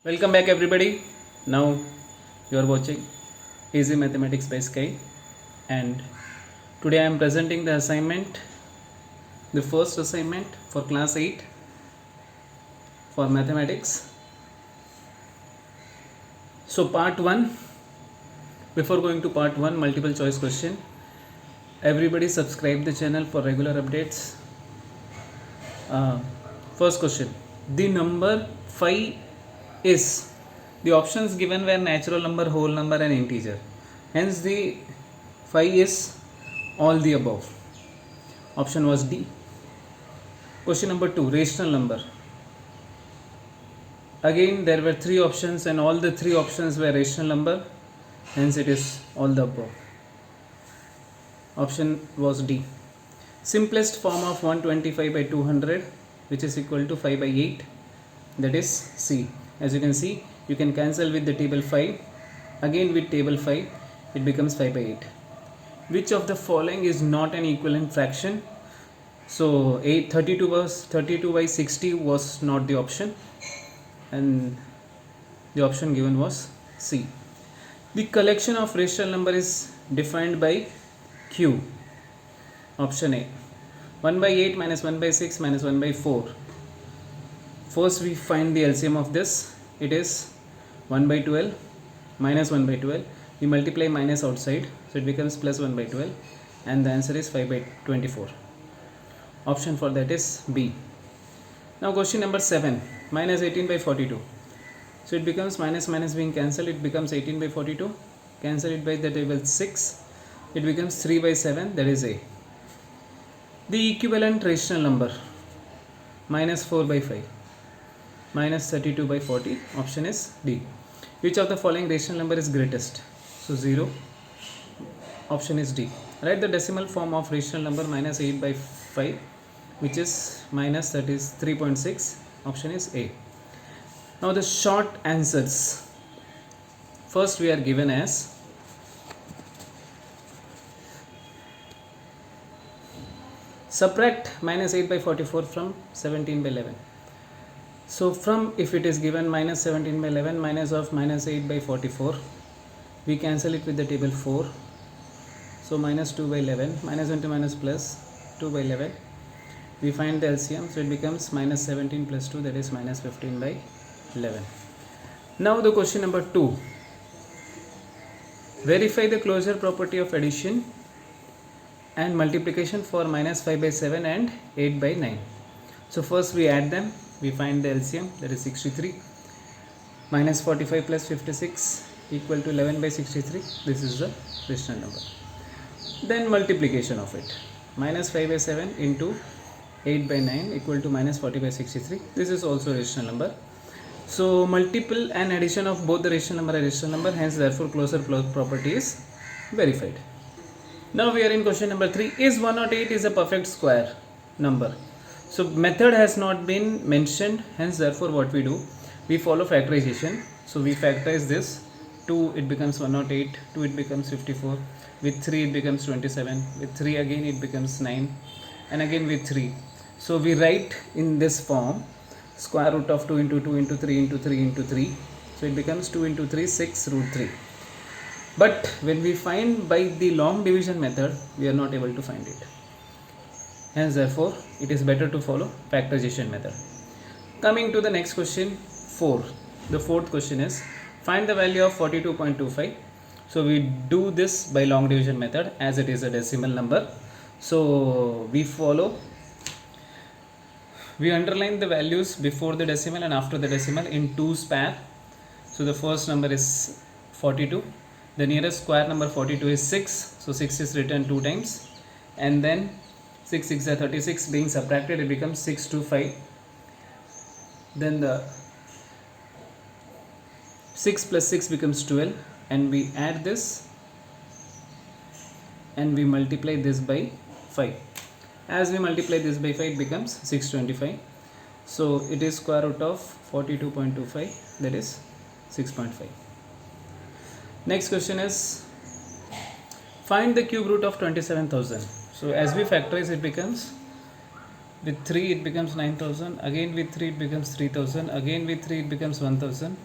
Welcome back everybody. Now you are watching Easy Mathematics by Sky, and today I am presenting the assignment, the first assignment for class 8 for mathematics. So part 1, before going to part 1, multiple choice question. Everybody subscribe the channel for regular updates. First question, the number 5 is, the options given were natural number, whole number and integer. Hence the 5 is all the above. Option was D. Question number 2, rational number. Again there were 3 options and all the 3 options were rational number. Hence it is all the above. Option was D. Simplest form of 125 by 200, which is equal to 5 by 8, that is C. As you can see, you can cancel with the table 5. Again with table 5, it becomes 5 by 8. Which of the following is not an equivalent fraction? So 32 by 60 was not the option, and the option given was C. The collection of rational number is defined by Q. Option A, 1 by 8 minus 1 by 6 minus 1 by 4. First we find the LCM of this. It is 1 by 12 minus 1 by 12. We multiply minus outside, so it becomes plus 1 by 12, and the answer is 5 by 24. Option for that is B. Now question number 7, minus 18 by 42. So it becomes minus being cancelled, it becomes 18 by 42. Cancel it by the table 6. It becomes 3 by 7, that is A. The equivalent rational number, minus 4 by 5, minus 32 by 40. Option is D. Which of the following rational number is greatest? So 0. Option is D. Write the decimal form of rational number minus 8 by 5, which is minus, that is 3.6. Option is A. Now the short answers. First we are given as subtract minus 8 by 44 from 17 by 11. So from, if it is given minus 17 by 11 minus of minus 8 by 44, we cancel it with the table 4. So minus 2 by 11, minus into minus plus 2 by 11. We find the LCM, so it becomes minus 17 plus 2, that is minus 15 by 11. Now the question number 2. Verify the closure property of addition and multiplication for minus 5 by 7 and 8 by 9. So first we add them, we find the LCM, that is 63. Minus 45 plus 56 equal to 11 by 63. This is the rational number. Then multiplication of it, minus 5 by 7 into 8 by 9 equal to minus 40 by 63. This is also rational number. So multiple and addition of both the rational number and rational number, hence therefore closure property is verified. Now we are in question number 3. Is 108 is a perfect square number? So method has not been mentioned, hence therefore what we do, we follow factorization. So we factorize this. 2 it becomes 108, 2 it becomes 54, with 3 it becomes 27, with 3 again it becomes 9, and again with 3. So we write in this form square root of 2 into 2 into 3 into 3 into 3. So it becomes 2 into 3, 6 root 3. But when we find by the long division method, we are not able to find it. Hence therefore it is better to follow factorization method. Coming to the next question 4. The fourth question is, find the value of 42.25. So we do this by long division method as it is a decimal number. So we underline the values before the decimal and after the decimal in 2's pair. So the first number is 42. The nearest square number 42 is 6. So 6 is written 2 times. And then 6 6 are 36 being subtracted, it becomes 6 to 5. Then the 6 plus 6 becomes 12, and we add this and we multiply this by 5. As we multiply this by 5, it becomes 625. So it is square root of 42.25, that is 6.5. Next question is, find the cube root of 27,000. So as we factorize, it becomes, with 3 it becomes 9,000, again with 3 it becomes 3,000, again with 3 it becomes 1,000,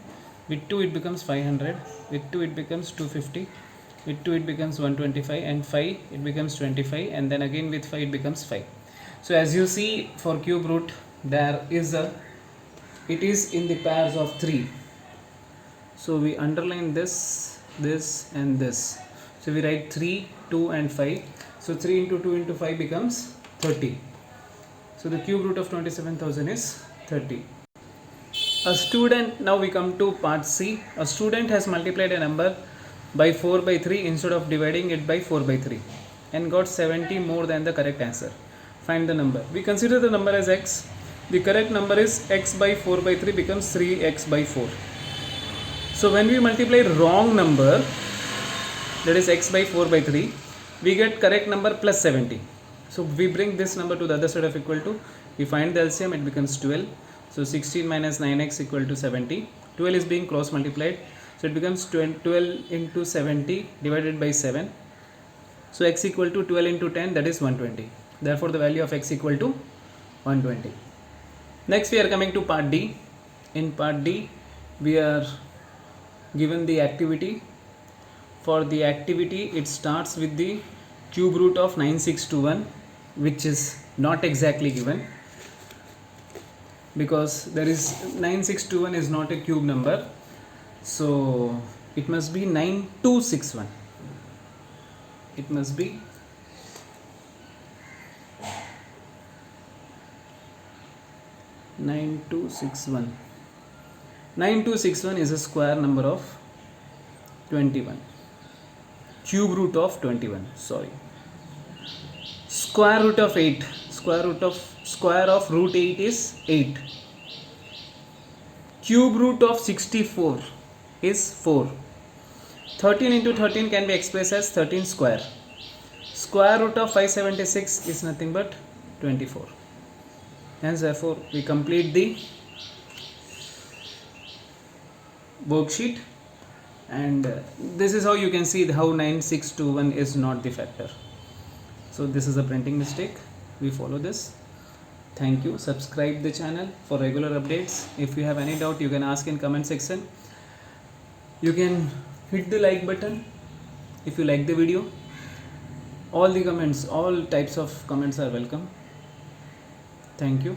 with 2 it becomes 500, with 2 it becomes 250, with 2 it becomes 125, and 5 it becomes 25, and then again with 5 it becomes 5. So as you see, for cube root it is in the pairs of 3. So we underline this, and this. So we write 3, 2 and 5. So 3 into 2 into 5 becomes 30. So the cube root of 27,000 is 30. A student, now we come to part C. A student has multiplied a number by 4 by 3 instead of dividing it by 4 by 3 and got 70 more than the correct answer. Find the number. We consider the number as x. The correct number is x by 4 by 3 becomes 3x by 4. So when we multiply wrong number, that is x by 4 by 3, we get correct number plus 70. So we bring this number to the other side of equal to, we find the LCM, it becomes 12. So 16 minus 9x equal to 70. 12 is being cross multiplied. So it becomes 12 into 70 divided by 7. So x equal to 12 into 10, that is 120. Therefore the value of x equal to 120. Next we are coming to part D. In part D we are given the activity. For the activity it starts with the cube root of 9621, which is not exactly given, because there is 9621 is not a cube number, so it must be 9261. It must be 9261. 9261 is a square number of 21. Cube root of 21. Sorry. Square root of 8. Square of root 8 is 8. Cube root of 64 is 4. 13 into 13 can be expressed as 13 square. Square root of 576 is nothing but 24. Hence therefore we complete the worksheet, and this is how you can see how 9621 is not the factor. So this is a printing mistake. We follow this. Thank you. Subscribe the channel for regular updates. If you have any doubt, you can ask in comment section. You can hit the like button if you like the video. All the comments, all types of comments are welcome. Thank you.